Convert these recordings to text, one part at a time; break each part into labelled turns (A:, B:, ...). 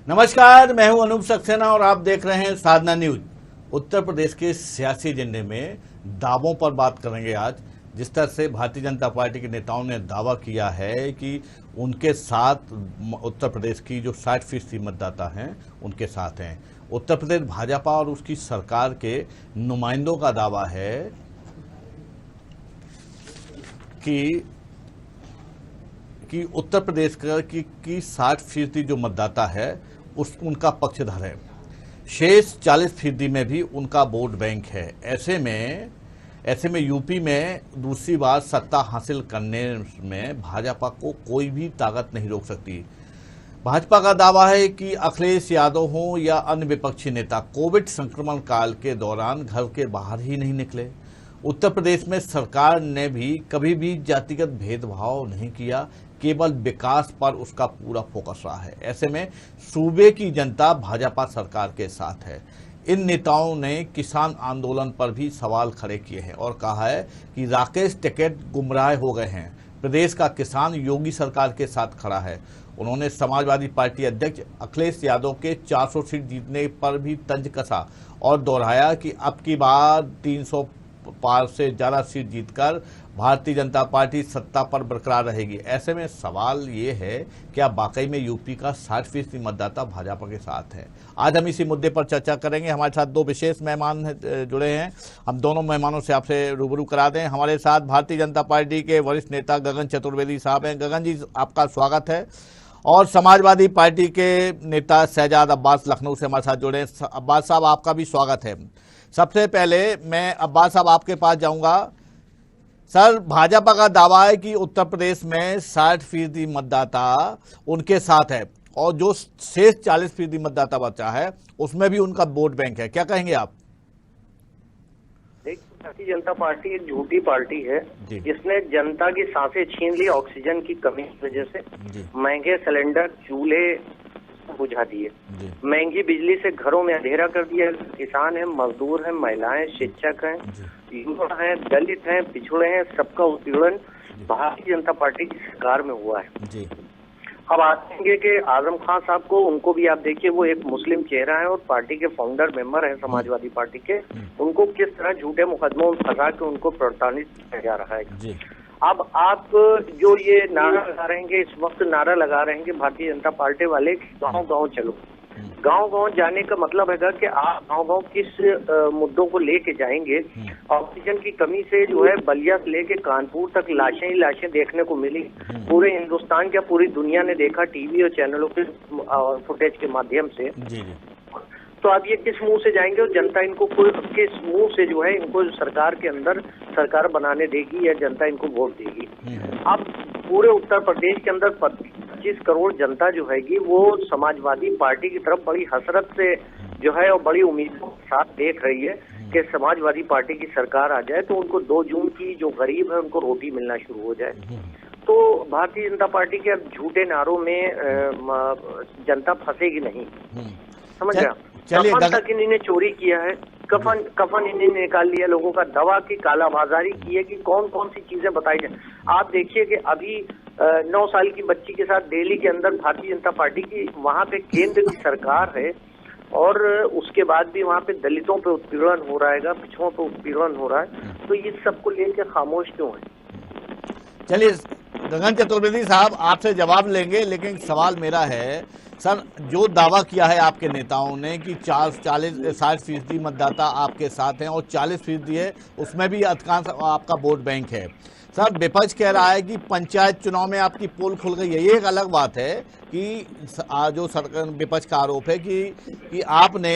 A: नमस्कार, मैं हूं अनूप सक्सेना और आप देख रहे हैं साधना न्यूज। उत्तर प्रदेश के सियासी एजेंडे में दावों पर बात करेंगे आज। जिस तरह से भारतीय जनता पार्टी के नेताओं ने दावा किया है कि उनके साथ उत्तर प्रदेश की जो 60% मतदाता हैं उनके साथ हैं। उत्तर प्रदेश भाजपा और उसकी सरकार के नुमाइंदों का दावा है कि उत्तर प्रदेश की 60% जो मतदाता है उनका पक्षधर है। शेष 40% में भी उनका वोट बैंक है। ऐसे में यूपी में दूसरी बार सत्ता हासिल करने में भाजपा को कोई भी ताकत नहीं रोक सकती। भाजपा का दावा है कि अखिलेश यादव हो या अन्य विपक्षी नेता कोविड संक्रमण काल के दौरान घर के बाहर ही नहीं निकले। उत्तर प्रदेश में सरकार ने भी कभी भी जातिगत भेदभाव नहीं किया, केवल विकास पर उसका पूरा फोकस रहा है। ऐसे में सूबे की जनता भाजपा सरकार के साथ है। इन नेताओं ने किसान आंदोलन पर भी सवाल खड़े किए हैं और कहा है कि राकेश टिकैत गुमराह हो गए हैं। प्रदेश का किसान योगी सरकार के साथ खड़ा है। उन्होंने समाजवादी पार्टी अध्यक्ष अखिलेश यादव के 400 सीट जीतने पर भी तंज कसा और दोहराया कि अब की बार 300 पार से ज्यादा सीट जीतकर भारतीय जनता पार्टी सत्ता पर बरकरार रहेगी। ऐसे में सवाल ये है कि आप वाकई में यूपी का 60% मतदाता भाजपा के साथ है। आज हम इसी मुद्दे पर चर्चा करेंगे। हमारे साथ दो विशेष मेहमान जुड़े हैं। हम दोनों मेहमानों से आपसे रूबरू करा दें। हमारे साथ भारतीय जनता पार्टी के वरिष्ठ नेता गगन चतुर्वेदी साहब हैं। गगन जी, आपका स्वागत है। और समाजवादी पार्टी के नेता शहजाद अब्बास लखनऊ से हमारे साथ जुड़े हैं। अब्बास साहब, आपका भी स्वागत है। सबसे पहले मैं अब्बास साहब आपके पास जाऊंगा। सर, भाजपा का दावा है कि उत्तर प्रदेश में 60% मतदाता उनके साथ है और जो शेष 40% मतदाता बचा है उसमें भी उनका वोट बैंक है। क्या कहेंगे आप?
B: भारतीय जनता पार्टी एक झूठी पार्टी है जिसने जनता की सांसें छीन ली ऑक्सीजन की कमी की वजह से। महंगे सिलेंडर, चूल्हे बुझा दिए, महंगी बिजली से घरों में अंधेरा कर दिया। किसान है, मजदूर है, महिलाएं, शिक्षक हैं, युवा हैं, दलित हैं, पिछड़े हैं, सबका उत्पीड़न भारतीय जनता पार्टी की सरकार में हुआ है। अब आएंगे कि आजम खान साहब को, उनको भी आप देखिए, वो एक मुस्लिम चेहरा है और पार्टी के फाउंडर मेंबर है समाजवादी पार्टी के। उनको किस तरह झूठे मुकदमों में फंसा के उनको प्रताड़ित किया जा रहा है। अब आप जो ये नारा लगा रहे हैं, इस वक्त नारा लगा रहे हैं कि भारतीय जनता पार्टी वाले गांव गांव चलो। गांव गांव जाने का मतलब है कि आप गांव गांव किस मुद्दों को लेके जाएंगे। ऑक्सीजन की कमी से जो है बलिया से लेके कानपुर तक लाशें ही लाशें देखने को मिली। पूरे हिंदुस्तान क्या पूरी दुनिया ने देखा टीवी और चैनलों के फुटेज के माध्यम से। तो आप ये किस मुंह से जाएंगे और जनता इनको किस मुंह से जो है इनको सरकार के अंदर सरकार बनाने देगी या जनता इनको वोट देगी। अब पूरे उत्तर प्रदेश के अंदर 25 करोड़ जनता जो हैगी वो समाजवादी पार्टी की तरफ बड़ी हसरत से जो है और बड़ी उम्मीदों के साथ देख रही है कि समाजवादी पार्टी की सरकार आ जाए तो उनको 2 जून की जो गरीब है उनको रोटी मिलना शुरू हो जाए। तो भारतीय जनता पार्टी के अब झूठे नारों में जनता फंसेगी नहीं, समझ गया। कफन तक इन्होंने चोरी किया है, कफन इन्होंने निकाल लिया लोगों का, दवा की कालाबाजारी की है कि कौन कौन सी चीजें बताई जाए। आप देखिए कि अभी 9 साल की बच्ची के साथ दिल्ली के अंदर भारतीय जनता पार्टी की वहां पे केंद्र की सरकार है और उसके बाद भी वहां पे दलितों पे उत्पीड़न हो रहा है, पिछड़ों पे उत्पीड़न हो रहा है। तो ये सबको लेकर खामोश क्यों है?
A: चलिए गगन चतुर्वेदी साहब आपसे जवाब लेंगे, लेकिन सवाल मेरा है सर, जो दावा किया है आपके नेताओं ने कि 60% मतदाता आपके साथ हैं और 40% है उसमें भी अधिकांश आपका वोट बैंक है। सर, विपक्ष कह रहा है कि पंचायत चुनाव में आपकी पोल खुल गई है। ये एक अलग बात है कि जो सरकार विपक्ष का आरोप है कि आपने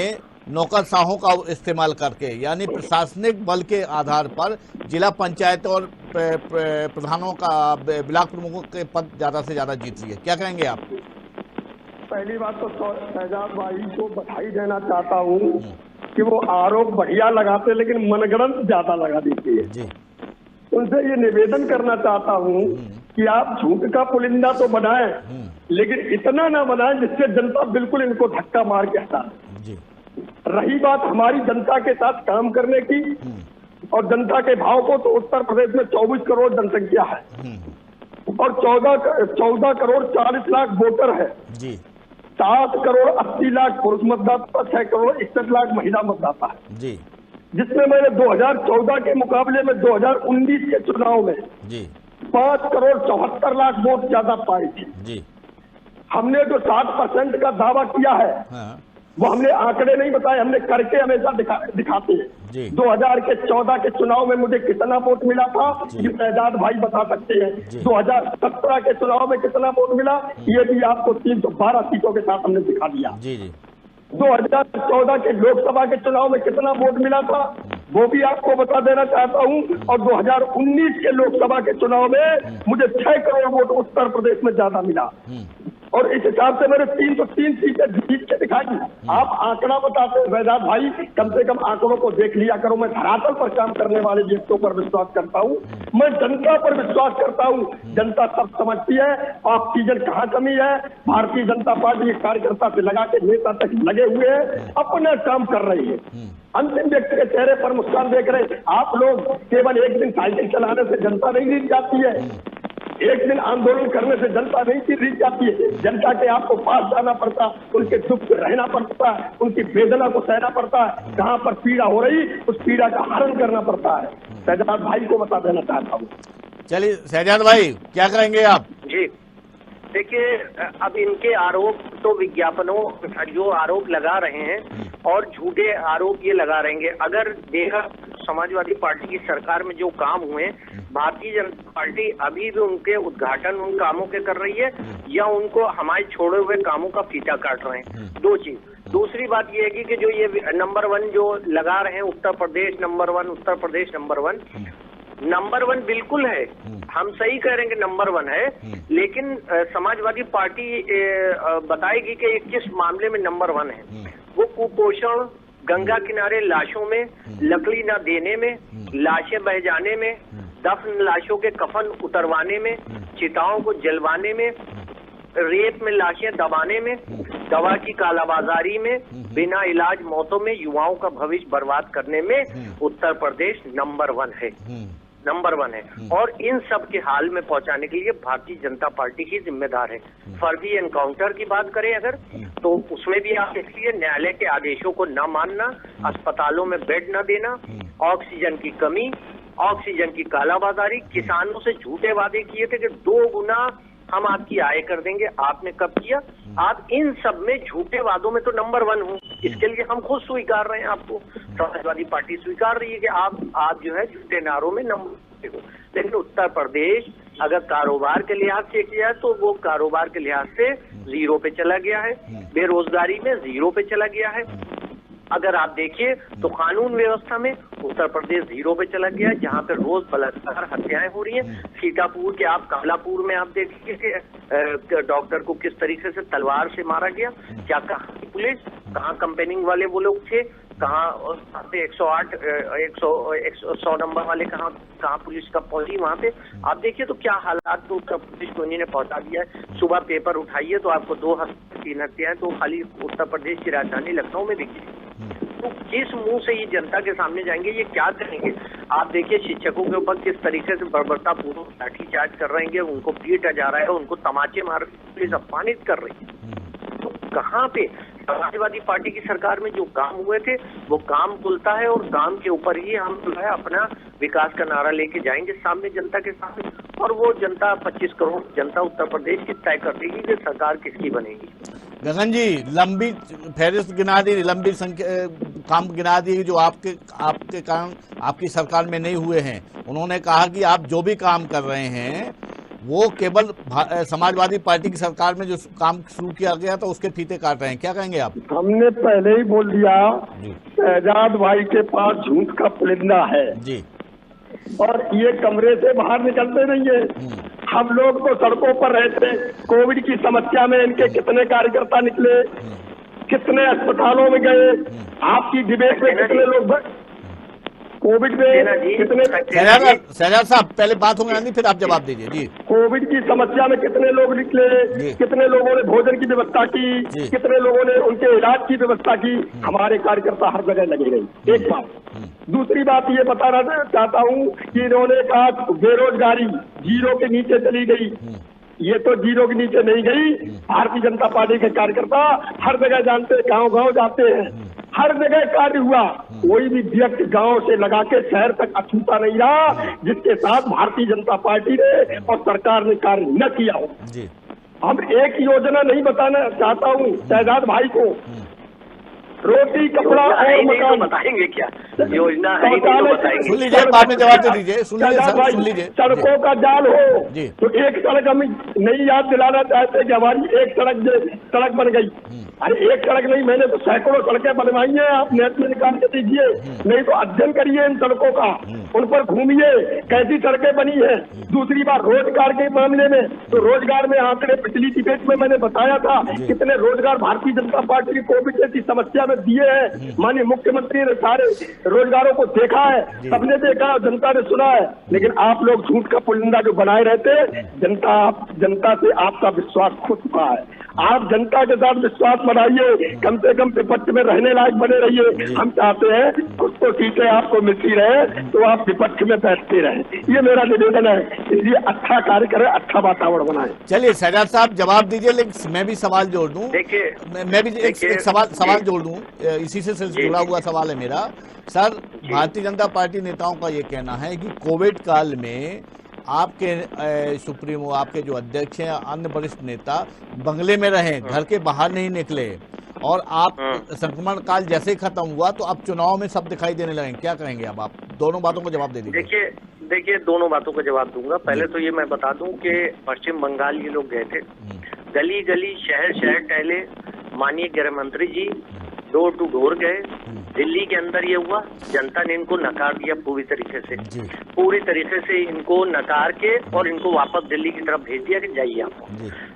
A: नौकरशाहों का इस्तेमाल करके यानी प्रशासनिक बल के आधार पर जिला पंचायत और प्रधानों का ब्लॉक प्रमुखों के पद ज्यादा से ज्यादा जीत लिए। क्या कहेंगे आप?
C: पहली बात तो शहजाद भाई को बधाई देना चाहता हूँ कि वो आरोप बढ़िया लगाते लेकिन मनगढ़ंत ज्यादा लगा देती है। उनसे ये निवेदन करना चाहता हूँ कि आप झूठ का पुलिंदा तो बनाएं लेकिन इतना ना बनाएं जिससे जनता बिल्कुल इनको धक्का मार के हटा। रही बात हमारी जनता के साथ काम करने की और जनता के भाव को, तो उत्तर प्रदेश में 24 करोड़ जनसंख्या है और 14 करोड़ 40 लाख वोटर है। 7 करोड़ 80 लाख पुरुष मतदाता, 6 करोड़ 61 लाख महिला मतदाता है
A: जी,
C: जिसमें मैंने 2014 के मुकाबले में 2019 के चुनाव में
A: जी,
C: 5 करोड़ 74 लाख वोट ज्यादा पाए थे।
A: जी,
C: हमने जो 7% का दावा किया है,
A: हाँ,
C: वो हमने आंकड़े नहीं बताए, हमने करके हमेशा दिखाते हैं।
A: जी।
C: 2014 के चुनाव में मुझे कितना वोट मिला था ये शहजाद भाई बता सकते हैं। 2017 के चुनाव में कितना वोट मिला ये भी आपको 312 सीटों के साथ हमने दिखा दिया।
A: जी, जी,
C: 2014 के लोकसभा के चुनाव में कितना वोट मिला था वो भी आपको बता देना चाहता हूं। और 2019 के लोकसभा के चुनाव में मुझे 6 करोड़ वोट उत्तर प्रदेश में ज्यादा मिला और इस हिसाब से मैंने 303 सीटें जीत के दिखाई। आप आंकड़ा बताते हैं शहजाद भाई, कम से कम आंकड़ों को देख लिया करो। मैं धरातल पर काम करने वाले व्यक्तियों पर विश्वास करता हूँ, मैं जनता पर विश्वास करता हूँ। जनता सब समझती है ऑक्सीजन कहाँ कमी है। भारतीय जनता पार्टी के कार्यकर्ता से लगा के नेता तक लगे हुए हैं, अपना काम कर रही है। अंतिम व्यक्ति के चेहरे पर मुस्कान देख रहे हैं। आप लोग केवल एक दिन साइकिल चलाने से जनता नहीं जीत जाती है, एक दिन आंदोलन करने से जनता नहीं जीत जाती है। जनता के आपको पास जाना पड़ता, उनके दुख में रहना पड़ता है, उनकी वेदना को सहना पड़ता है। जहाँ पर पीड़ा हो रही उस पीड़ा का हरण करना पड़ता है। शहजाद भाई को बता देना चाहता हूँ।
A: चलिए शहजाद भाई क्या करेंगे आप?
B: जी देखिए, अब इनके आरोप तो विज्ञापनों जो आरोप लगा रहे हैं और झूठे आरोप ये लगा रहेंगे। अगर देखा समाजवादी पार्टी की सरकार में जो काम हुए, भारतीय जनता पार्टी अभी भी उनके उद्घाटन उन कामों के कर रही है या उनको हमारे छोड़े हुए कामों का फीता काट रहे हैं। दो चीज। दूसरी बात ये है कि जो ये नंबर 1 जो लगा रहे हैं, उत्तर प्रदेश नंबर 1, उत्तर प्रदेश नंबर 1 बिल्कुल है, हम सही कह रहे हैं कि नंबर 1 है, लेकिन समाजवादी पार्टी बताएगी कि किस मामले में नंबर 1 है। वो कुपोषण, गंगा किनारे लाशों में लकड़ी न देने में, लाशें बह जाने में, दफन लाशों के कफन उतरवाने में, चिताओं को जलवाने में, रेत में लाशें दबाने में, दवा की कालाबाजारी में, बिना इलाज मौतों में, युवाओं का भविष्य बर्बाद करने में उत्तर प्रदेश नंबर 1 है, नंबर 1 है। और इन सब के हाल में पहुंचाने के लिए भारतीय जनता पार्टी ही जिम्मेदार है। फर्जी एनकाउंटर की बात करें अगर, तो उसमें भी आप देखिए न्यायालय के आदेशों को न मानना, अस्पतालों में बेड न देना, ऑक्सीजन की कमी, ऑक्सीजन की कालाबाजारी, किसानों से झूठे वादे किए थे कि 2 गुना हम आपकी आय कर देंगे, आपने कब किया? आप इन सब में झूठे वादों में तो नंबर 1 हो, इसके लिए हम खुद स्वीकार रहे हैं। आपको समाजवादी पार्टी स्वीकार रही है कि आप जो है झूठे नारों में नंबर 1 हो। लेकिन उत्तर प्रदेश अगर कारोबार के लिहाज से किया तो वो कारोबार के लिहाज से 0 पे चला गया है, बेरोजगारी में 0 पे चला गया है। अगर आप देखिए तो कानून व्यवस्था में उत्तर प्रदेश 0 पे चला गया है, जहाँ पे रोज बलात्कार हत्याएं हो रही हैं। सीतापुर के आप कमलापुर में आप देखिए कि डॉक्टर को किस तरीके से तलवार से मारा गया। क्या कहाँ की पुलिस, कहाँ कंपेनिंग वाले वो लोग थे, कहाँ 108 100 नंबर वाले कहाँ पुलिस का पहुंची वहाँ पे। आप देखिए तो क्या हालात तो उत्तर प्रदेश को इन्होंने पहुंचा दिया है। सुबह पेपर उठाइए तो आपको 2 हत्या 3 हत्याएं तो खाली उत्तर प्रदेश की राजधानी लखनऊ में दिखी। तो किस मुंह से ये जनता के सामने जाएंगे, ये क्या करेंगे? आप देखिए शिक्षकों के ऊपर किस तरीके से बर्बरतापूर्वक लाठीचार्ज कर रहे हैं, उनको पीटा जा रहा है, उनको तमाचे मार पुलिस अपमानित कर रही है। तो कहाँ पे समाजवादी पार्टी की सरकार में जो काम हुए थे वो काम खुलता है और काम के ऊपर ही हम जो है अपना विकास का नारा लेके जाएंगे सामने जनता के सामने, और वो जनता 25 करोड़ जनता उत्तर प्रदेश की तय कर देगी कि सरकार किसकी बनेगी।
A: गगन जी, लंबी फहरिस्त गिना दी, लंबी संख्या काम गिना दी जो आपके कारण आपकी सरकार में नहीं हुए हैं। उन्होंने कहा कि आप जो भी काम कर रहे हैं वो केवल समाजवादी पार्टी की सरकार में जो काम शुरू किया गया था उसके फीते काट रहे हैं। क्या कहेंगे आप?
C: हमने पहले ही बोल दिया, शहजाद भाई के पास झूठ का पुलिंदा है
A: जी,
C: और ये कमरे से बाहर निकलते नहीं है। हम लोग तो सड़कों पर रहते। कोविड की समस्या में इनके कितने कार्यकर्ता निकले, कितने अस्पतालों में गए, आपकी डिबेट में कितने लोग कोविड में कितने।
A: शहजाद साहब पहले बात होगी नहीं, फिर आप जवाब दीजिए जी।
C: कोविड की समस्या में कितने लोग निकले, कितने लोगों ने भोजन की व्यवस्था की, कितने लोगों ने उनके इलाज की व्यवस्था की। हमारे कार्यकर्ता हर जगह लगे गए। एक बात। दूसरी बात ये बताना चाहता हूँ कि इन्होंने कहा बेरोजगारी 0 के नीचे चली गई। ये तो जीरो के नीचे नहीं गई। भारतीय जनता पार्टी के कार्यकर्ता हर जगह जानते, गांव गांव जाते हैं, हर जगह कार्य हुआ। कोई भी व्यक्ति गांव से लगा के शहर तक अछूता नहीं रहा जिसके साथ भारतीय जनता पार्टी ने और सरकार ने कार्य न किया हो। हम एक योजना नहीं बताना चाहता हूँ शहजाद भाई को, रोटी कपड़ा और मकान
B: बताएंगे क्या योजना है,
A: सुन लीजिए, बाद में जवाब दे दीजिए। सुन लीजिए,
C: सड़कों का जाल हो तो एक सड़क हम नहीं याद दिलाना चाहते कि हमारी एक सड़क बन गई। अरे एक सड़क नहीं, मैंने तो सैकड़ों सड़कें बनवाई हैं, आप नेट में निकाल के दीजिए, नहीं तो अध्ययन करिए इन सड़कों का, उन पर घूमिए कैसी सड़कें बनी है। दूसरी बात रोजगार के मामले में, तो रोजगार में आंकड़े पिछली डिबेट में मैंने बताया था कितने रोजगार भारतीय जनता पार्टी की कोविड जैसी समस्या में दिए हैं। माननीय मुख्यमंत्री ने सारे रोजगारों को देखा है, सबने देखा, जनता ने सुना है, लेकिन आप लोग झूठ का पुलिंदा जो बनाए रहते, जनता से आपका विश्वास खो चुका है। आप जनता के साथ विश्वास बनाइए, कम से कम विपक्ष में रहने लायक बने रहिए। हम चाहते हैं कुछ तो सीटें आपको मिलती रहे तो आप विपक्ष में बैठते रहे, ये मेरा निवेदन है। इसलिए अच्छा कार्य करें, अच्छा वातावरण बनाए।
A: चलिए शहजाद साहब जवाब दीजिए, लेकिन मैं भी सवाल जोड़ दूं।
B: देखिए
A: मैं भी एक सवाल जोड़ दूं, इसी से जुड़ा हुआ सवाल है मेरा। सर, भारतीय जनता पार्टी नेताओं का ये कहना है कि कोविड काल में आपके सुप्रीमो, आपके जो अध्यक्ष हैं, अन्य वरिष्ठ नेता बंगले में रहे, घर के बाहर नहीं निकले, और आप संक्रमण काल जैसे ही खत्म हुआ तो अब चुनाव में सब दिखाई देने लगे। क्या कहेंगे अब आप? दोनों बातों को जवाब दे दीजिए।
B: देखिए दोनों बातों का जवाब दूंगा। पहले तो ये मैं बता दूं कि पश्चिम बंगाल ये लोग गए थे, गली गली शहर शहर टहले, माननीय गृह मंत्री जी डोर टू डोर गए। दिल्ली के अंदर ये हुआ, जनता ने इनको नकार दिया पूरी तरीके से इनको नकार के और इनको वापस दिल्ली की तरफ भेज दिया कि जाइए आप।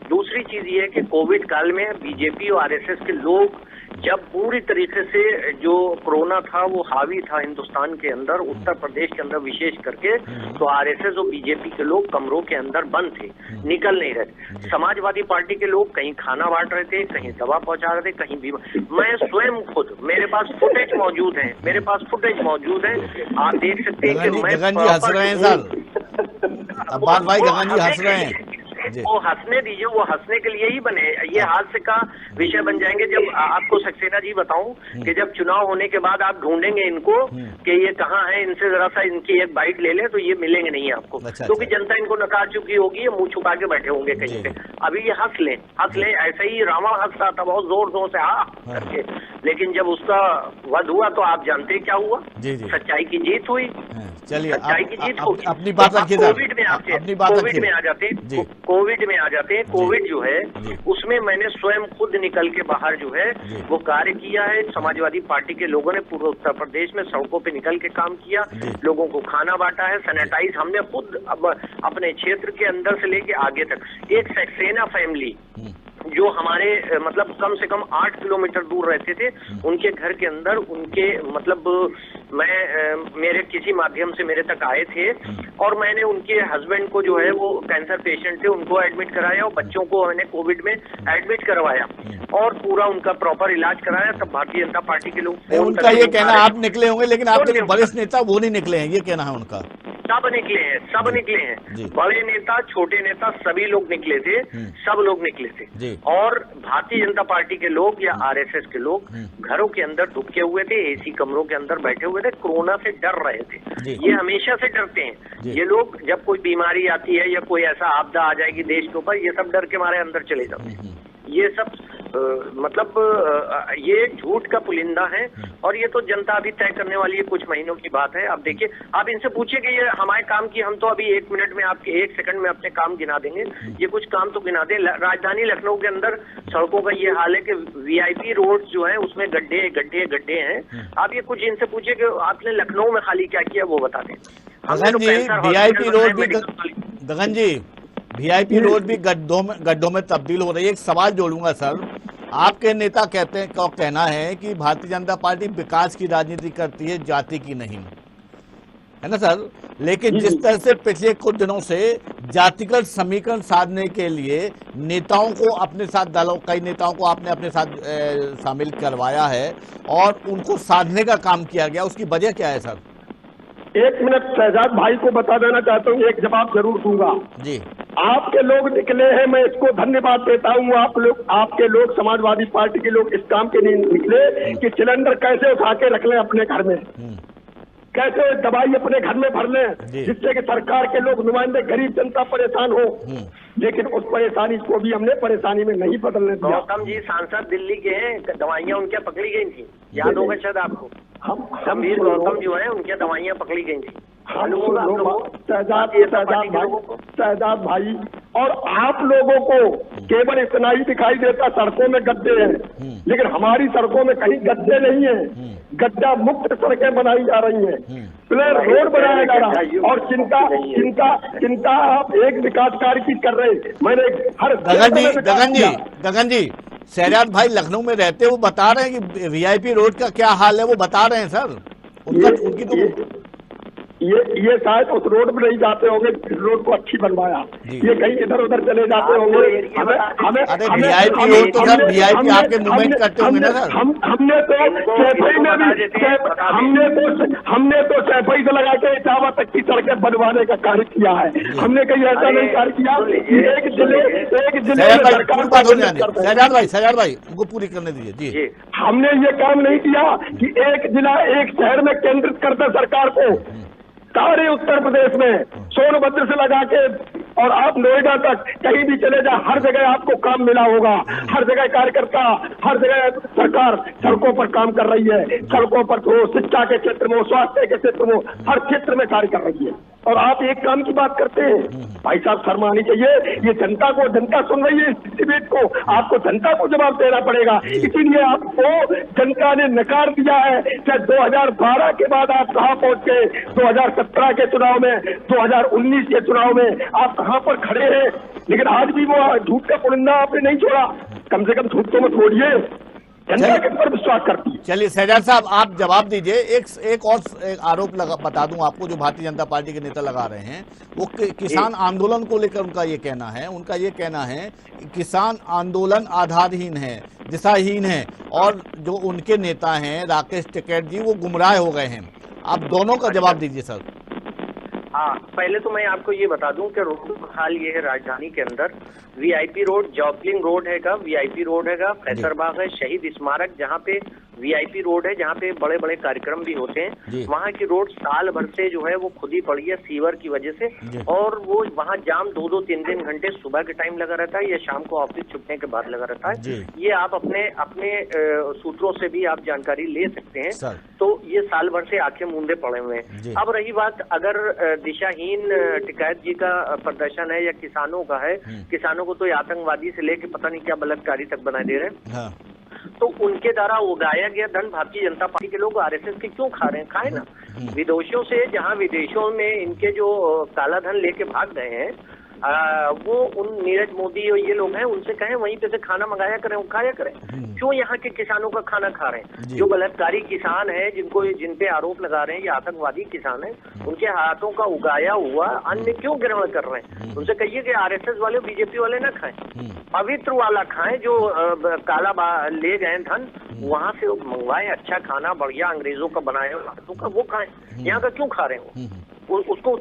B: दूसरी चीज ये है कि कोविड काल में बीजेपी और आरएसएस के लोग जब पूरी तरीके से जो कोरोना था वो हावी था हिंदुस्तान के अंदर, उत्तर प्रदेश के अंदर विशेष करके, तो आरएसएस और बीजेपी के लोग कमरों के अंदर बंद थे, निकल नहीं रहे। समाजवादी पार्टी के लोग कहीं खाना बांट रहे थे, कहीं दवा पहुंचा रहे थे, कहीं भी। मैं स्वयं खुद, मेरे पास फुटेज मौजूद है, आप देख सकते हैं कि मैं
A: गगन जी हंस रहे हैं सर, अब्बास भाई गगन जी हंस रहे हैं।
B: वो हंसने दीजिए, वो हंसने के लिए ही बने, ये हास्य का विषय बन जाएंगे जब आपको सक्सेना जी बताऊं कि जब चुनाव होने के बाद आप ढूंढेंगे इनको कि ये कहाँ है, इनसे जरा सा इनकी एक बाइट ले ले तो ये मिलेंगे नहीं आपको, क्योंकि जनता इनको नकार चुकी होगी, ये मुंह छुपा के बैठे होंगे कहीं पे। अभी ये हंस लें, ऐसे ही रावण हंस रहा था बहुत जोर जोर से करके, लेकिन जब उसका वध हुआ तो आप जानते क्या हुआ, सच्चाई की जीत हुई।
A: चलिए
B: सच्चाई की जीत होगी।
A: अपनी बात रखिए,
B: कोविड में आ जाते हैं, कोविड जो है उसमें मैंने स्वयं खुद निकल के बाहर जो है वो कार्य किया है। समाजवादी पार्टी के लोगों ने पूरे उत्तर प्रदेश में सड़कों पे निकल के काम किया, लोगों को खाना बांटा है, सैनिटाइज हमने खुद अपने क्षेत्र के अंदर से लेके आगे तक। एक सक्सेना फैमिली जो हमारे मतलब कम से कम 8 किलोमीटर दूर रहते थे, उनके घर के अंदर उनके मतलब मेरे किसी माध्यम से मेरे तक आए थे और मैंने उनके हस्बैंड को जो है वो कैंसर पेशेंट थे, उनको एडमिट कराया और बच्चों को मैंने कोविड में एडमिट करवाया और पूरा उनका प्रॉपर इलाज कराया। तब भारतीय जनता पार्टी के लोग,
A: उनका ये कहना आप निकले होंगे, लेकिन आपके वरिष्ठ नेता वो नहीं निकले हैं, ये कहना है उनका।
B: सब निकले हैं, बड़े नेता छोटे नेता सभी लोग निकले थे, सब लोग निकले थे। और भारतीय जनता पार्टी के लोग या आरएसएस के लोग घरों के अंदर दुबके हुए थे, एसी कमरों के अंदर बैठे हुए थे, कोरोना से डर रहे थे। ये हमेशा से डरते हैं ये लोग, जब कोई बीमारी आती है या कोई ऐसा आपदा आ जाएगी देश के ऊपर, ये सब डर के मारे अंदर चले जाते हैं। ये सब मतलब ये झूठ का पुलिंदा है और ये तो जनता अभी तय करने वाली है, कुछ महीनों की बात है। अब देखिए, आप इनसे पूछिए कि ये हमारे काम की, हम तो अभी 1 मिनट में, आपके 1 सेकंड में अपने काम गिना देंगे, ये कुछ काम तो गिना दें। राजधानी लखनऊ के अंदर सड़कों का ये हाल है कि वीआईपी रोड जो है उसमें गड्ढे हैं। आप ये कुछ इनसे पूछिए कि आपने लखनऊ में खाली क्या किया, वो बता दें।
A: गगन जी, वीआईपी रोड भी गड्ढों में तब्दील हो रही है। एक सवाल जोड़ूंगा सर, आपके नेता कहना है कि भारतीय जनता पार्टी विकास की राजनीति करती है, जाति की नहीं, है ना सर? लेकिन जिस तरह से पिछले कुछ दिनों से जातिगत समीकरण साधने के लिए नेताओं को अपने साथ कई नेताओं को आपने अपने साथ शामिल करवाया है और उनको साधने का काम किया गया, उसकी वजह क्या है सर?
C: 1 मिनट शहजाद भाई को बता देना चाहता हूँ, एक जवाब जरूर दूंगा।
A: जी।
C: आपके लोग निकले हैं, मैं इसको धन्यवाद देता हूँ। आपके लोग समाजवादी पार्टी के लोग इस काम के लिए निकले कि सिलेंडर कैसे उठा के रख लें अपने घर में, कैसे दवाई अपने घर में भर लें, जिससे कि सरकार के लोग नुमाइंदे गरीब जनता परेशान हो। लेकिन उस परेशानी को भी हमने परेशानी में नहीं बदलने दिया।
B: गौतम जी सांसद दिल्ली के हैं, दवाइयाँ उनके पकड़ी गई थी, याद होगा शायद आपको। गंभीर गौतम जो है उनकी दवाइयाँ पकड़ी गई थी।
C: शहजाद भाई, और आप लोगों को केवल इतना ही दिखाई देता सड़कों में गड्ढे हैं, लेकिन हमारी सड़कों में कहीं गड्ढे नहीं है। गड्ढा मुक्त सड़कें बनाई जा रही हैं, प्लेन रोड बनाया जा रहा है, और चिंता आप एक विकास कार्य की कर रहे हैं। मैंने हर
A: गगन जी शहजाद भाई लखनऊ में रहते वो बता रहे हैं कि वीआईपी रोड का क्या हाल है, वो बता रहे हैं सर। उनकी तो
C: ये शायद उस रोड पर नहीं जाते होंगे, रोड को अच्छी बनवाया, ये कहीं इधर उधर चले जाते होंगे।
A: हमें वीआईपी रोड तो सर वीआईपी आपके मूवमेंट करते होंगे ना सर।
C: हमने तो सैफई में भी हमने तो सैफई से लगा के इटावा तक की सड़कें बनवाने का कार्य किया है। हमने कहीं ऐसा नहीं कार्य किया। एक जिले
A: शहजाद भाई उनको पूरी करने दीजिए जी।
C: हमने ये काम नहीं किया कि एक जिला एक शहर में केंद्रित करते सरकार को। सारे उत्तर प्रदेश में सोनभद्र से लगा के और आप नोएडा तक कहीं भी चले जाए, हर जगह आपको काम मिला होगा। हर जगह कार्यकर्ता, हर जगह सरकार सड़कों पर काम कर रही है। सड़कों पर हो, शिक्षा के क्षेत्र में हो, स्वास्थ्य के क्षेत्र में हो, हर क्षेत्र में कार्य कर रही है। और आप एक काम की बात करते हैं, भाई साहब शर्म आनी चाहिए। ये जनता सुन रही है इस डिबेट को, आपको जनता को जवाब देना पड़ेगा। इसीलिए आपको जनता ने नकार दिया है। चाहे 2012 के बाद आप कहाँ पहुंच गए, 2017 के चुनाव में, 2019 के चुनाव में आप कहाँ पर खड़े हैं, लेकिन आज भी वो झूठ का पुलिंदा आपने नहीं छोड़ा। कम से कम झूठ तो मत छोड़िए, जनता किस पर विश्वास करती है।
A: चलिए शहजाद साहब आप जवाब दीजिए। एक और आरोप बता दूं आपको जो भारतीय जनता पार्टी के नेता लगा रहे हैं, वो किसान आंदोलन को लेकर उनका ये कहना है कि किसान आंदोलन आधारहीन है, दिशाहीन है, और जो उनके नेता हैं राकेश टिकैत जी वो गुमराह हो गए हैं। आप दोनों का जवाब दीजिए सर।
B: हाँ, पहले तो मैं आपको ये बता दूं कि रोड का हाल ये है राजधानी के अंदर। वीआईपी रोड जॉकलिंग रोड हैगा, वीआईपी रोड हैगा, फैसरबाग है, शहीद स्मारक जहाँ पे वीआईपी रोड है, जहाँ पे बड़े बड़े कार्यक्रम भी होते हैं। वहाँ की रोड साल भर से जो है वो खुदी पड़ी है सीवर की वजह से, और वो वहाँ जाम 2-2, 3-3 घंटे सुबह के टाइम लगा रहता है या शाम को ऑफिस छुटने के बाद लगा रहता है। ये आप अपने सूत्रों से भी आप जानकारी ले सकते हैं। तो ये साल भर से आंखें मूंदे पड़े हुए हैं। अब रही बात अगर दिशाहीन टिकैत जी का प्रदर्शन है या किसानों का है, किसानों को तो आतंकवादी से लेके पता नहीं क्या बलात्कारी तक बना दे रहे हैं। तो उनके द्वारा उगाया गया धन भारतीय जनता पार्टी के लोग आरएसएस के क्यों खा रहे हैं? खाए ना। विदेशों से, जहां विदेशों में इनके जो काला धन लेके भाग गए हैं, वो उन नीरज मोदी और ये लोग हैं, उनसे कहें वहीं पे से खाना मंगाया करें, वो खाया करें। क्यों यहाँ के किसानों का खाना खा रहे हैं? जो बलात्कारी किसान है, जिन पे आरोप लगा रहे हैं ये आतंकवादी किसान है, उनके हाथों का उगाया हुआ अन्न क्यों ग्रहण कर रहे हैं? उनसे कहिए कि आरएसएस वाले, बीजेपी वाले ना खाएं, पवित्र वाला खाएं। जो काला ले गए धन वहां से मंगवाए, अच्छा खाना बढ़िया अंग्रेजों का बनाया हाथों का वो खाएं। यहाँ का क्यों खा रहे हो? उसको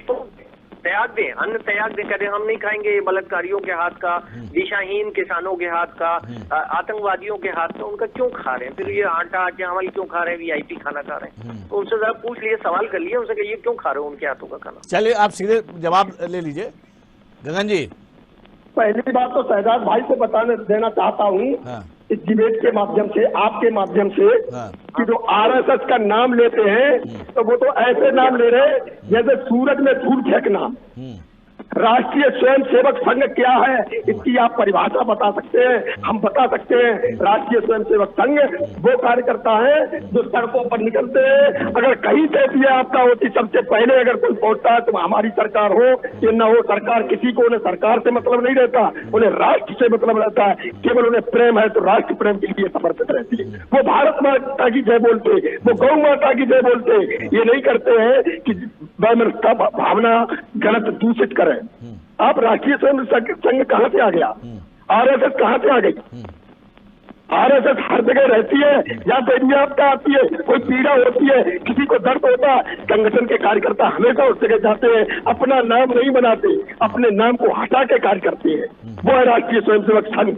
B: त्याग दें, अन्न त्याग दें। कह हम नहीं खाएंगे ये बलात्कारियों के हाथ का, दिशाहीन किसानों के हाथ का, आतंकवादियों के हाथ का, उनका क्यों खा रहे हैं? फिर ये आटा चावल क्यों खा रहे हैं? वीआईपी खाना खा रहे हैं। तो उनसे जरा पूछ लिए, सवाल कर लिए उनसे कि ये क्यों खा रहे हो उनके हाथों का खाना।
A: चलिए आप सीधे जवाब ले लीजिए गगन जी।
C: पहली बात तो शहजाद भाई को देना चाहता हूँ इस डिबेट के माध्यम से, आपके माध्यम से, कि जो आरएसएस का नाम लेते हैं तो वो तो ऐसे नाम ले रहे जैसे सूरज में धूल फेंकना। राष्ट्रीय स्वयंसेवक संघ क्या है इसकी आप परिभाषा बता सकते हैं? हम बता सकते हैं। राष्ट्रीय स्वयंसेवक संघ वो कार्यकर्ता है जो सड़कों पर निकलते हैं। अगर कहीं से भी आपका होती, सबसे पहले अगर कोई पहुंचता है तो हमारी सरकार हो या न हो, सरकार किसी को, उन्हें सरकार से मतलब नहीं रहता, उन्हें राष्ट्र से मतलब रहता है। केवल उन्हें प्रेम है तो राष्ट्र प्रेम के लिए समर्पित रहती है। वो भारत माता की जय बोलते, वो गौ माता की जय बोलते। ये नहीं करते हैं कि वैमनस्यता भावना गलत दूषित करें। आप राष्ट्रीय स्वयं संघ कहां से आ गया? आरएसएस कहां से आ गई? RSS हर जगह रहती है, या बेनिया आपका आती है, कोई पीड़ा होती है, किसी को दर्द होता है, संगठन के कार्यकर्ता हमेशा उस जगह जाते हैं, अपना नाम नहीं बनाते, अपने नाम को हटा के कार्य करते हैं। वो है राष्ट्रीय स्वयंसेवक संघ,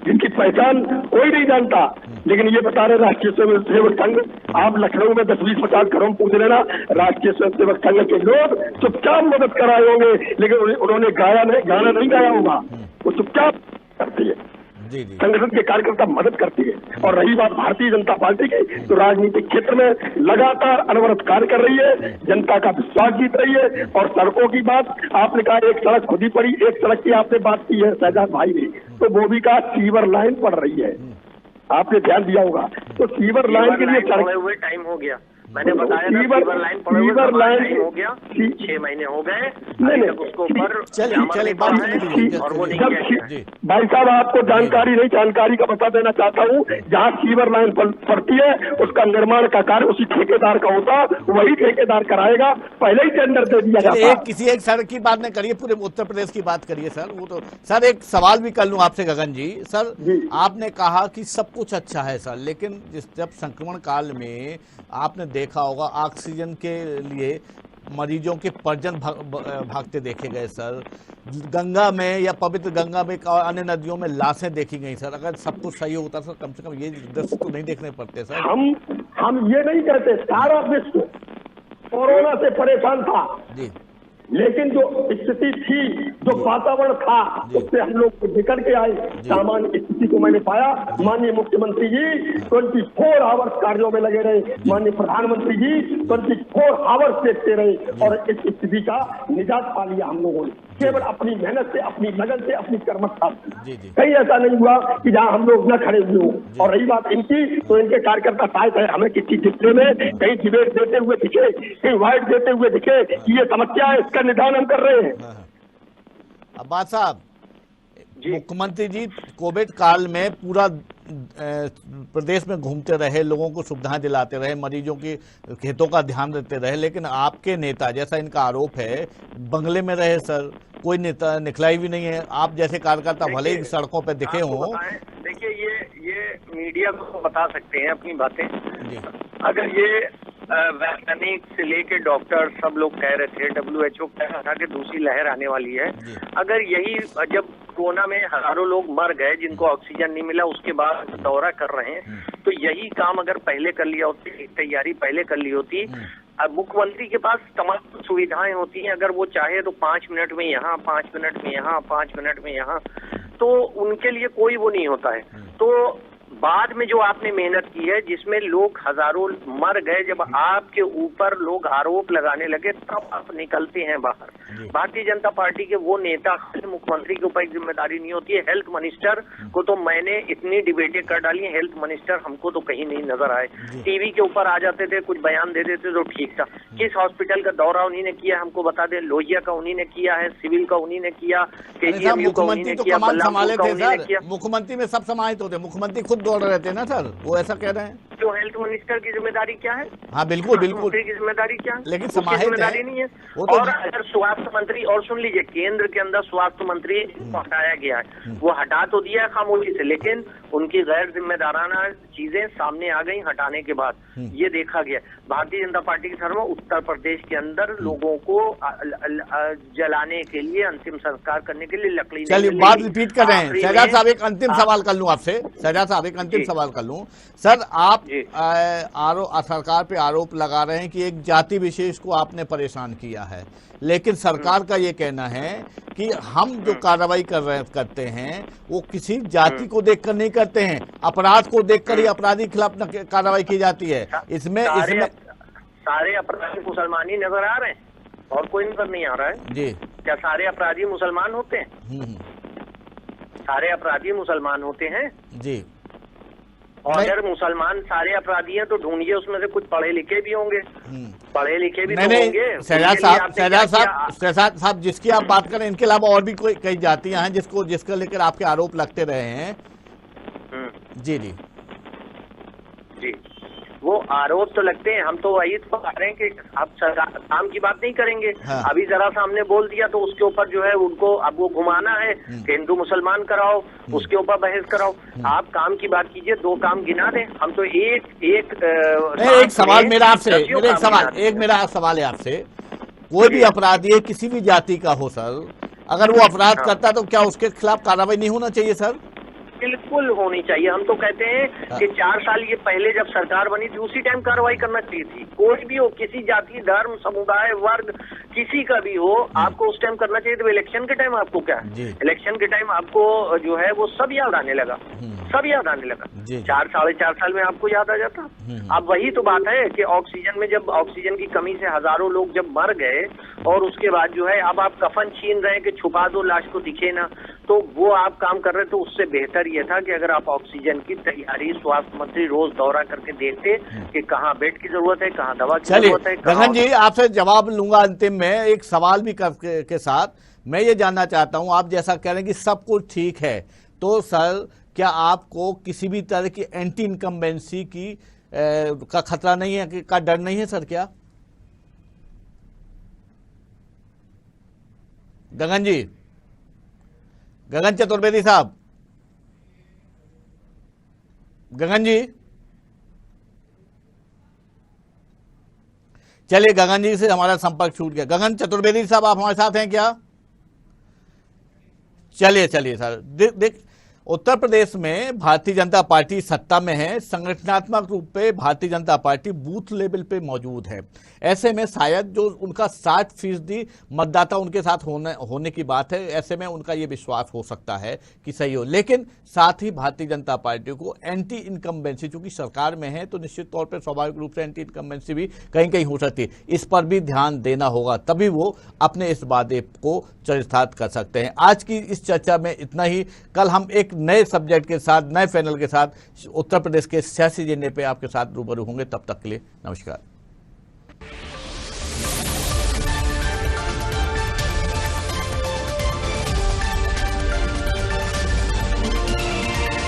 C: जिनकी पहचान कोई नहीं जानता। लेकिन ये बता रहे राष्ट्रीय स्वयंसेवक संघ, आप लखनऊ में 10-20-50 घरों में पूछ लेना, राष्ट्रीय स्वयंसेवक संघ के लोग चुपचाप मदद कराए होंगे, लेकिन उन्होंने गाना नहीं गाया होगा, वो चुपचाप करती है। संगठन के कार्यकर्ता मदद करती है। और रही बात भारतीय जनता पार्टी की, तो राजनीतिक क्षेत्र में लगातार अनवरत कार्य कर रही है, जनता का विश्वास जीत रही है। और सड़कों की बात आपने कहा, एक सड़क खुद ही पड़ी, एक सड़क की आपने बात की है शहजाद भाई ने, तो वो भी कहा सीवर लाइन पड़ रही है, आपने ध्यान दिया होगा। तो सीवर लाइन के लिए
B: हुए टाइम हो गया, मैंने बताया सीवर लाइन हो गया, 6 महीने हो गए, नहीं उसको ऊपर और वो नहीं किया।
C: भाई साहब आपको जानकारी नहीं, जानकारी का बता देना चाहता हूँ, जहाँ सीवर लाइन पड़ती है उसका निर्माण का कार्य उसी ठेकेदार का होता, वही ठेकेदार कराएगा, पहले ही टेंडर दे दिया जाता।
A: किसी एक सड़क की बात न करिए, पूरे उत्तर प्रदेश की बात करिए सर। वो तो सर एक सवाल भी कर लूं आपसे गगन जी, सर आपने कहा कि सब कुछ अच्छा है सर, लेकिन जब संक्रमण काल में आपने देखा होगा ऑक्सीजन के लिए मरीजों के परिजन भागते देखे गए सर, गंगा में या पवित्र गंगा में और अन्य नदियों में लाशें देखी गई सर। अगर सब कुछ सही होता सर, कम से कम ये दृश्य तो नहीं देखने पड़ते सर।
C: हम ये नहीं कहते, सारा विश्व कोरोना से परेशान था जी, लेकिन जो स्थिति थी, जो वातावरण था, उससे हम लोग निकल के आए। सामान्य स्थिति को मैंने पाया। माननीय मुख्यमंत्री जी 24 आवर्स कार्यों में लगे रहे, माननीय प्रधानमंत्री जी 24 आवर्स देखते रहे, और इस स्थिति का निजात पा लिया हम लोगों ने, केवल अपनी मेहनत से, अपनी लगन से, अपनी कर्मठता से। कहीं ऐसा नहीं हुआ कि जहाँ हम लोग न खड़े हुए हों। और रही बात इनकी, तो इनके कार्यकर्ता शायद है हमें किसी जिले में कहीं डिबेट देते हुए दिखे, कहीं वाइट देते हुए दिखे कि ये समस्या है, का निदान हम कर रहे हैं।
A: अब्बास साहब, मुख्यमंत्री जी कोविड काल में पूरा प्रदेश में घूमते रहे, लोगों को सुविधाएं दिलाते रहे, मरीजों के हितों का ध्यान देते रहे, लेकिन आपके नेता, जैसा इनका आरोप है, बंगले में रहे सर, कोई नेता निकलाई भी नहीं है। आप जैसे कार्यकर्ता भले ही सड़कों पे दिखे हों।
B: देखिए ये मीडिया को बता सकते हैं अपनी बातें। अगर ये वैज्ञानिक से लेके डॉक्टर सब लोग कह रहे थे, WHO कह रहा था कि दूसरी लहर आने वाली है, अगर यही जब कोरोना में हजारों लोग मर गए जिनको ऑक्सीजन नहीं मिला, उसके बाद दौरा कर रहे हैं, तो यही काम अगर पहले कर लिया होती, तैयारी पहले कर ली होती। अब मुख्यमंत्री के पास तमाम सुविधाएं होती हैं, अगर वो चाहे तो 5 मिनट में यहाँ, 5 मिनट में यहाँ, 5 मिनट में यहाँ, तो उनके लिए कोई वो नहीं होता है। तो बाद में जो आपने मेहनत की है, जिसमें लोग हजारों मर गए, जब आपके ऊपर लोग आरोप लगाने लगे, तब आप निकलते हैं बाहर। भारतीय जनता पार्टी के वो नेता, मुख्यमंत्री के ऊपर जिम्मेदारी नहीं होती है। हेल्थ मिनिस्टर को तो मैंने इतनी डिबेटें कर डाली है, हेल्थ मिनिस्टर हमको तो कहीं नहीं नजर आए। टीवी के ऊपर आ जाते थे, कुछ बयान दे देते तो ठीक था। किस हॉस्पिटल का दौरा उन्हीं ने किया हमको बता दे, लोहिया का उन्हीं ने किया है, सिविल का उन्हीं ने किया, KGMU का उन्हीं ने किया, बल्लभपुर का उन्हीं ने किया।
A: मुख्यमंत्री में सब समाहित होते, मुख्यमंत्री खुद दौड़ रहे थे ना सर, वो ऐसा कह रहे हैं।
B: तो हेल्थ मिनिस्टर की जिम्मेदारी क्या है?
A: हाँ बिल्कुल बिल्कुल,
B: की जिम्मेदारी क्या है?
A: लेकिन जिम्मेदारी
B: नहीं है। और अगर स्वास्थ्य मंत्री, और सुन लीजिए, केंद्र के अंदर स्वास्थ्य मंत्री को हटाया गया है, वो हटा तो दिया है खामोशी से, लेकिन उनकी गैर जिम्मेदाराना चीजें सामने आ गई हटाने के बाद। ये देखा गया भारतीय जनता पार्टी की तरफ उत्तर प्रदेश के अंदर लोगों को जलाने के लिए, अंतिम संस्कार करने के लिए लकड़ी।
A: चलिए बात रिपीट कर रहे हैं। शहजाद साहब एक अंतिम सवाल कर लूं आपसे, शहजाद साहब एक अंतिम सवाल कर लूं सर, आप सरकार पे आरोप लगा रहे हैं कि एक जाति विशेष को आपने परेशान किया है, लेकिन सरकार का ये कहना है कि हम जो कार्रवाई करते हैं वो किसी जाति को देखकर नहीं करते हैं, अपराध को देखकर ही अपराधी के खिलाफ कार्रवाई की जाती है। इसमें
B: सारे अपराधी मुसलमान ही नजर आ रहे हैं और कोई नजर नहीं आ रहा है
A: जी।
B: क्या सारे अपराधी मुसलमान होते हैं? सारे अपराधी मुसलमान होते हैं
A: जी।
B: और अगर मुसलमान सारे अपराधी हैं तो ढूंढिए उसमें से कुछ पढ़े लिखे भी होंगे, पढ़े लिखे भी तो होंगे।
A: शहजाद साहब जिसकी आप बात करें, इनके अलावा और भी कोई कई जातियां हैं जिसको लेकर आपके आरोप लगते रहे हैं। जी जी
B: जी, वो आरोप तो लगते हैं, हम तो वही तो कह रहे हैं कि आप सरकार काम की बात नहीं करेंगे।
A: हाँ।
B: अभी जरा सामने बोल दिया तो उसके ऊपर जो है उनको अब वो घुमाना है कि हिंदू मुसलमान कराओ, उसके ऊपर बहस कराओ। आप काम की बात कीजिए, 2 काम गिना दें। हम तो
A: एक सवाल मेरा आपसे, मेरा सवाल है आपसे, कोई भी अपराधी है किसी भी जाति का हो सर, अगर वो अपराध करता तो क्या उसके खिलाफ कार्रवाई नहीं होना चाहिए सर?
B: बिल्कुल होनी चाहिए। हम तो कहते हैं कि 4 साल ये पहले जब सरकार बनी थी उसी टाइम कार्रवाई करना चाहिए थी। कोई भी हो, किसी जाति, धर्म, समुदाय, वर्ग, किसी का भी हो, आपको उस टाइम करना चाहिए। तो इलेक्शन के टाइम आपको क्या है, इलेक्शन के टाइम आपको जो है वो सब याद आने लगा, सब याद आने लगा। 4 साढ़े 4 साल में आपको याद आ जाता। अब वही तो बात है कि ऑक्सीजन में जब ऑक्सीजन की कमी से हजारों लोग जब मर गए और उसके बाद जो है अब आप कफन छीन रहे हैं कि छुपा दो, लाश को दिखे ना, तो वो आप काम कर रहे। तो उससे बेहतर ये था कि अगर आप ऑक्सीजन की तैयारी, स्वास्थ्य मंत्री रोज दौरा करके देखते कि कहाँ बेड की जरूरत है, कहाँ दवा की जरूरत है।
A: गगन जी, आपसे जवाब लूंगा अंतिम में एक सवाल भी के साथ। मैं ये जानना चाहता हूं, आप जैसा कह रहे हैं कि सब कुछ ठीक है, तो सर क्या आपको किसी भी तरह की एंटी इनकम्बेंसी की का खतरा नहीं है, का डर नहीं है सर? क्या गगन जी, गगन चतुर्वेदी साहब, गगन जी, चलिए गगन जी से हमारा संपर्क छूट गया। गगन चतुर्वेदी साहब, आप हमारे साथ हैं क्या? चलिए सर, देख उत्तर प्रदेश में भारतीय जनता पार्टी सत्ता में है, संगठनात्मक रूप पे Bharatiya Janata party booth level पे मौजूद है। ऐसे में शायद जो उनका 60% मतदाता उनके साथ होने की बात है, ऐसे में उनका ये विश्वास हो सकता है कि सही हो। लेकिन साथ ही भारतीय जनता पार्टी को एंटी इनकम्बेंसी, चूंकि सरकार में है तो निश्चित तौर पर स्वाभाविक रूप से एंटी इनकम्बेंसी भी कहीं कहीं हो सकती है। इस पर भी ध्यान देना होगा, तभी वो अपने इस वादे को चरितार्थ कर सकते हैं। आज की इस चर्चा में इतना ही। कल हम एक नए सब्जेक्ट के साथ, नए पैनल के साथ उत्तर प्रदेश के सियासी एजेंडे पे आपके साथ रूबरू होंगे। तब तक के लिए नमस्कार।